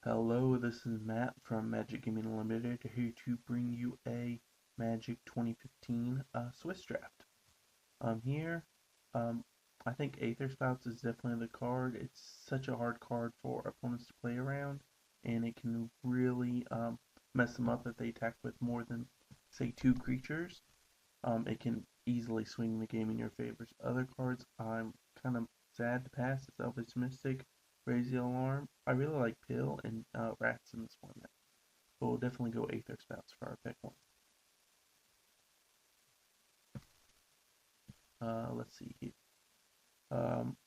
Hello, this is Matt from Magic Gaming Unlimited here to bring you a Magic 2015 Swiss draft. Here, um, I think Aether Spouts is definitely the card. It's such a hard card for opponents to play around, and it can really mess them up if they attack with more than, say, two creatures. It can easily swing the game in your favor. Other cards I'm kind of sad to pass is Elvis Mystic, Raise the Alarm. I really like Pill and Rats in this format. But we'll definitely go Aether Spouts for our pick one. Let's see here. Um,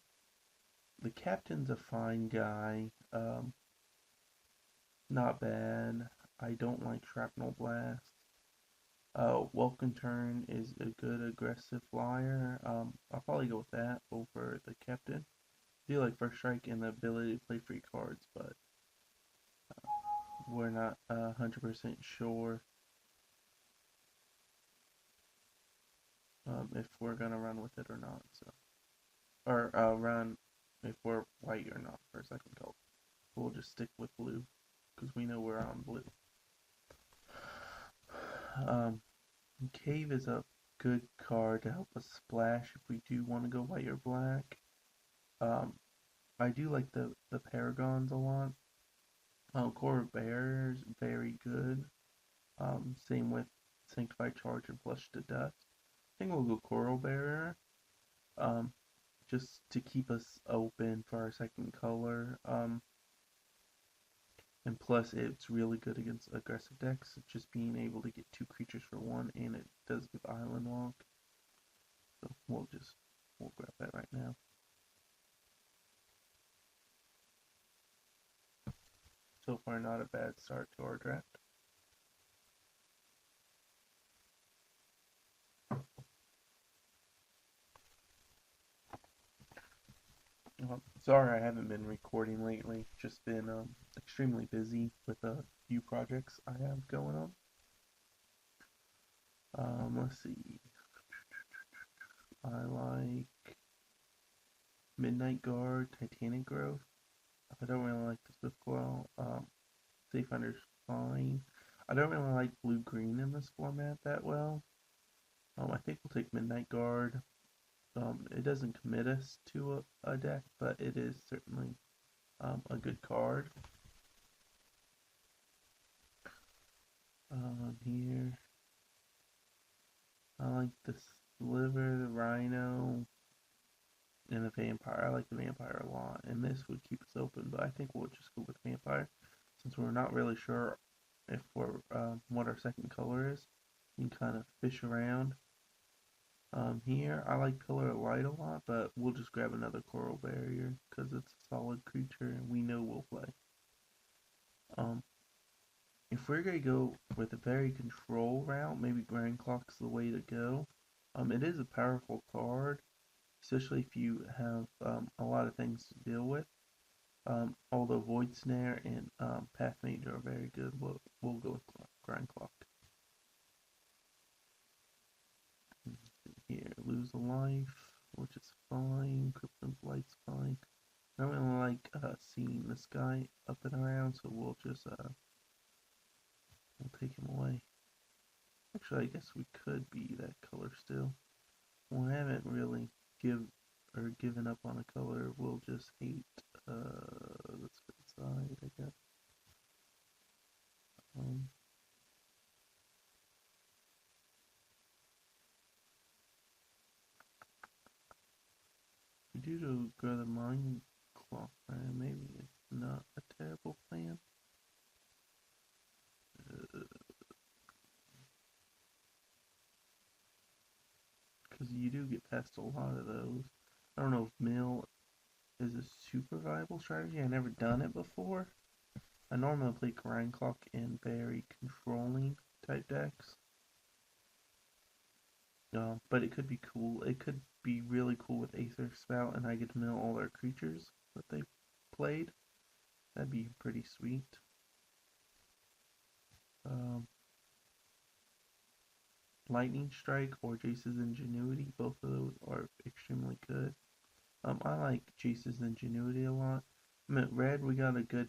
the captain's a fine guy. Not bad. I don't like Shrapnel Blast. Welcome Turn is a good aggressive flyer. I'll probably go with that over the captain. I do like First Strike and the ability to play free cards, but we're not 100% sure if we're gonna run with it or not. So, or run if we're white or not for a second color. We'll just stick with blue because we know we're on blue. Um, Cave is a good card to help us splash if we do want to go white or black. Um, I do like the Paragons a lot. Core Bearers, very good. Same with Sanctified Charge and Flush to Dust. I think we'll go Coral Bearer, um, just to keep us open for our second color. And plus, it's really good against aggressive decks, just being able to get two creatures for one, and it does give Island Walk. So we'll grab that right now. So far, not a bad start to our draft. Sorry I haven't been recording lately. Just been extremely busy with a few projects I have going on. Let's see. I like Midnight Guard, Titanic Growth. I don't really like the Swift Coil. Safe Hunter's fine. I don't really like blue-green in this format that well. I think we'll take Midnight Guard. It doesn't commit us to a deck, but it is certainly a good card. Here, I like the Sliver, the Rhino, and the Vampire. I like the Vampire a lot, and this would keep us open, but I think we'll just go with Vampire since we're not really sure if we're what our second color is. You can kind of fish around. Here, I like Pillar of Light a lot, but we'll just grab another Coral Barrier because it's a solid creature and we know we'll play. Um, if we're going to go with a very control route, maybe Grand Clock's the way to go. It is a powerful card, especially if you have a lot of things to deal with. Although Void Snare and Path Mage are very good, we'll go with Grand Clock. Here, lose a life, which is fine. Krypton Blight's fine. I don't really like seeing this guy up and around, so we'll just we'll take him away. Actually, I guess we could be that color still. We haven't really given up on a color. We'll just hate let's go inside, I guess. Um, we do to grow the Mind Clock, right? Maybe it's not a terrible plan. Because you do get past a lot of those. I don't know if Mill is a super viable strategy. I've never done it before. I normally play Grind Clock in very controlling type decks. But it could be cool. It could be really cool with Aether Spout and I get to mill all their creatures that they played. That'd be pretty sweet. Um, Lightning Strike or Jace's Ingenuity, both of those are extremely good. I like Jace's Ingenuity a lot. I mean, red, we got a good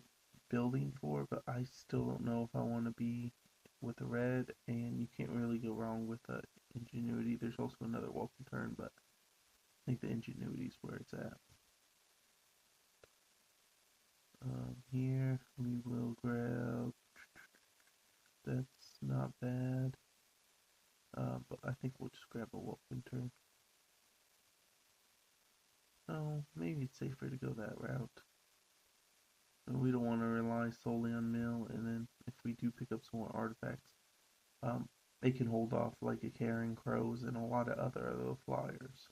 building for, but I still don't know if I want to be with the red, and you can't really go wrong with ingenuity. There's also another welcome turn, but I think the ingenuity is where it's at. Here we will grab, that's not bad, but I think we'll just grab a welcome turn. Oh, maybe it's safer to go that route. We don't want to rely solely on mill, and then if we do pick up some more artifacts, they can hold off like a Carrying Crows and a lot of other flyers.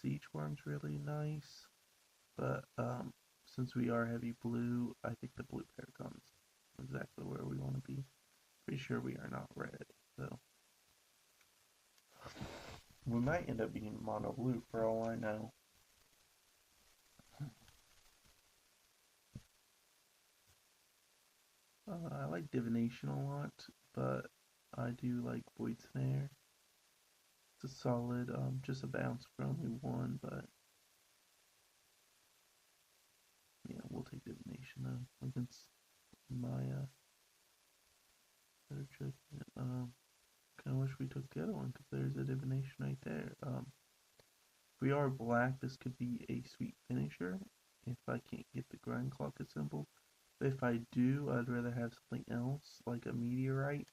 Siege Worm's really nice, but since we are heavy blue, I think the blue Paragon's exactly where we want to be. Pretty sure we are not red, so we might end up being mono blue for all I know. I like Divination a lot, but I do like Void Snare. It's a solid, just a bounce for only one, but yeah, we'll take Divination though against Maya. Better check it. Kind of wish we took the other one because there's a Divination right there. If we are black, this could be a sweet finisher if I can't get the Grind Clock assembled. But if I do, I'd rather have something else like a Meteorite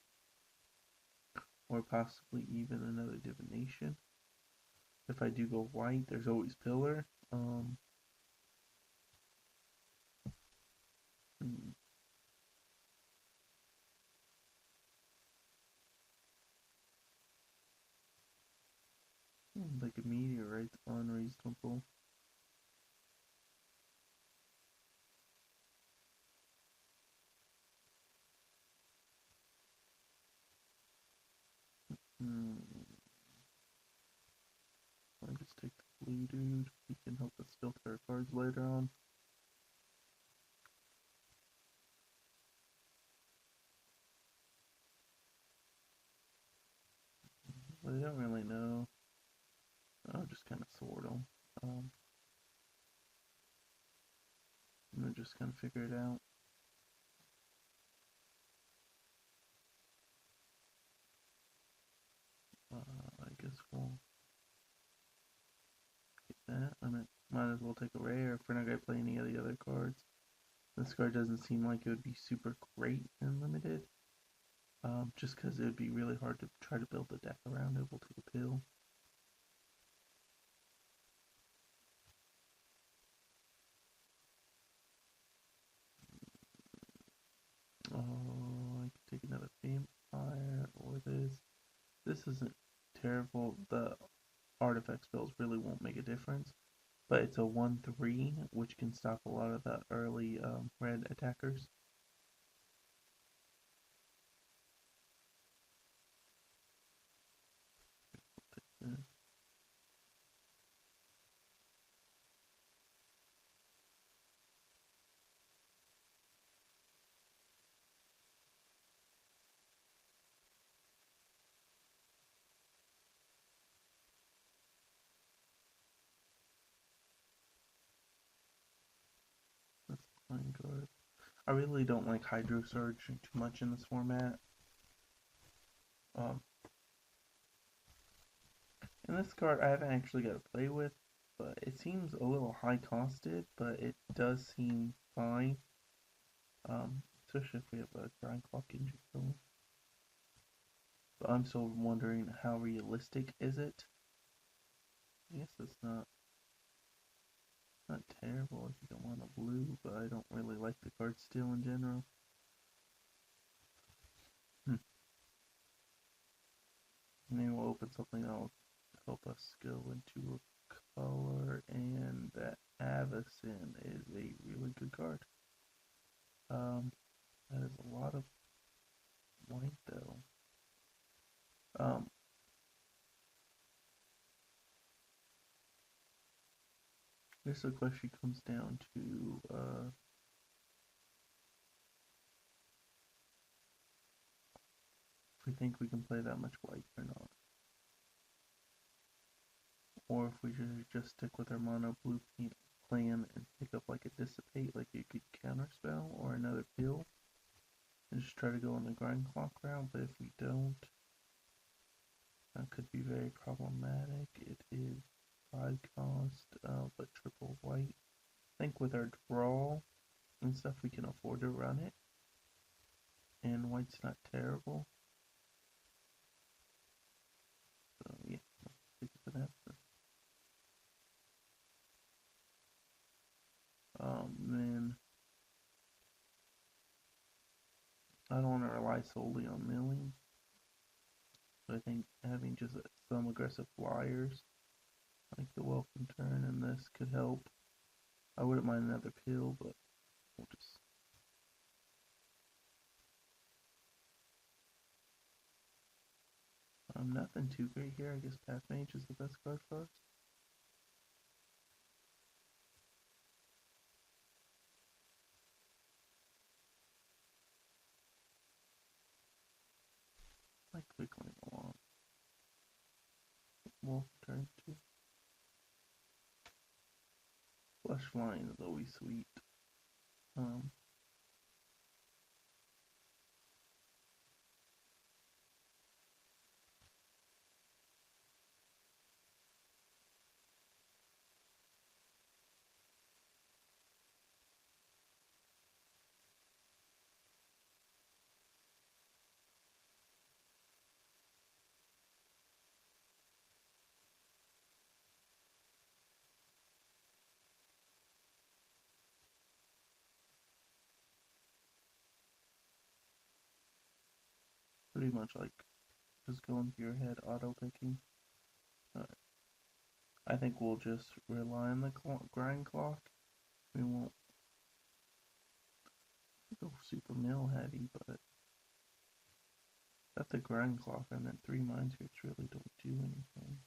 or possibly even another Divination. If I do go white, there's always Pillar. Like a Meteorite's unreasonable. I just take the blue dude. He can help us filter our cards later on. But I don't really know. I'll just kind of sort them. I'm gonna just kind of figure it out. I guess we'll get that. I might as well take a rare if we're not gonna play any of the other cards. This card doesn't seem like it would be super great in limited. Just because it would be really hard to try to build a deck around it. We'll take a pill. Oh, I could take another vampire or this. This isn't terrible. The artifact spells really won't make a difference, but it's a 1/3, which can stop a lot of the early red attackers. That's playing card. I really don't like Hydro Surge too much in this format. And this card I haven't actually got to play with, but it seems a little high costed, but it does seem fine. Especially if we have a Grind Clock engine going. But I'm still wondering how realistic is it? I guess it's not terrible if you don't want a blue, but I don't really like the card still in general. Maybe we'll open something that'll help us go into a color, and that Avacyn is a really good card. That is a lot of white though. I guess the question comes down to if we think we can play that much white or not. or if we just stick with our mono blue plan and pick up like a dissipate, like a good counterspell or another pill, and just try to go on the grind clock route. But if we don't, that could be very problematic. It is 5 cost, but triple white. I think with our draw and stuff, we can afford to run it, and white's not terrible. So yeah, pick up an absent. Then I don't want to rely solely on milling. So I think having just some aggressive flyers, like the welcome turn and this, could help. I wouldn't mind another pill, but we'll just. Nothing too great here. I guess Path Mage is the best card for us. I quickly along. Wolf turn 2. Flush Flying is always sweet. Um, Pretty much like just going through your head, auto picking. Uh, I think we'll just rely on the grind clock. We won't go super mill heavy, but at the grind clock, and then 3 mind scripts really don't do anything.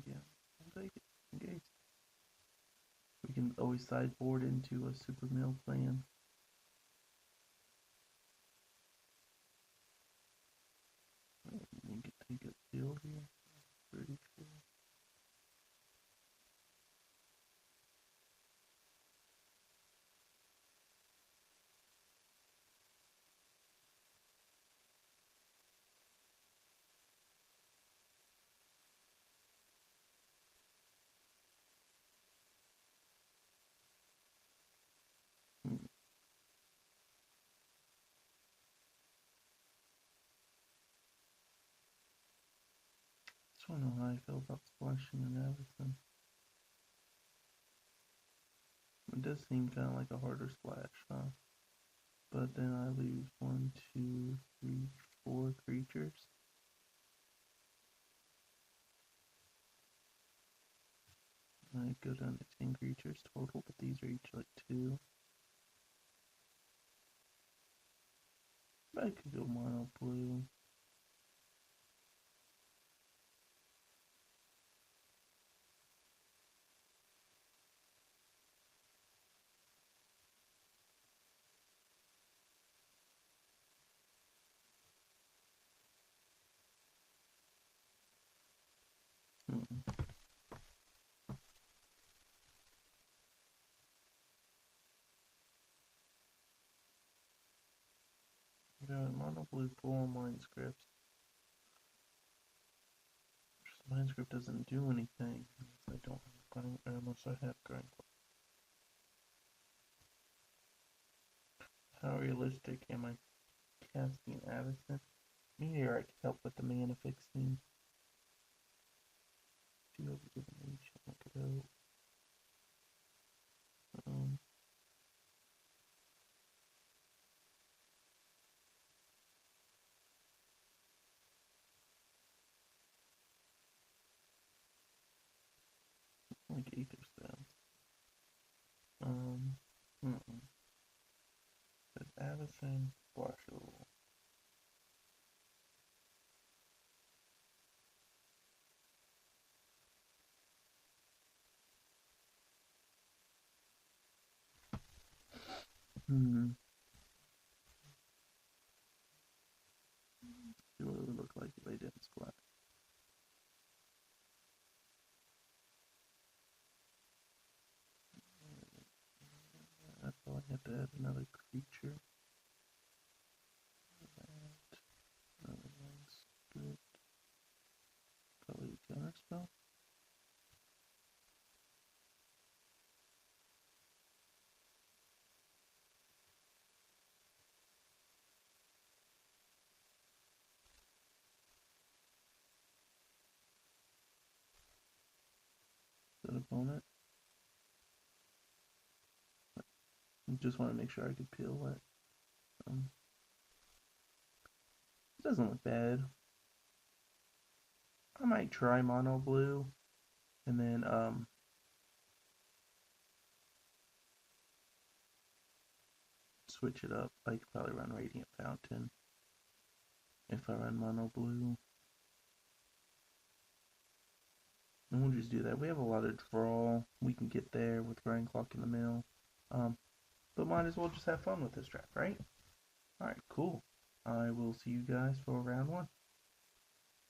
Yeah, I'll take it. Engage. We can always sideboard into a super mill plan. We could take a pill here. Pretty sure. I don't know how I feel about splashing and everything. It does seem kind of like a harder splash, huh? But then I lose 1, 2, 3, 4 creatures. I go down to 10 creatures total, but these are each like 2. I could go mono blue. Yeah, mono blue full mind scripts. Mind script doesn't do anything unless I don't have grind, or unless I have grind. How realistic am I casting Addison? Meteorite could help with the mana fixing. Field of Divination, look it out. Like Aether Spell. Um, Says Addison, Washable. Hmm. See what it would look like if I didn't squat. I probably have to add another creature. Another one script. Probably a counter spell. Set opponent. Just want to make sure I could peel it. It doesn't look bad. I might try mono blue and then switch it up. I could probably run Radiant Fountain if I run mono blue. And we'll just do that. We have a lot of draw. We can get there with Grand Clock in the mill. Um, but might as well just have fun with this draft, right? Alright, cool. I will see you guys for round one.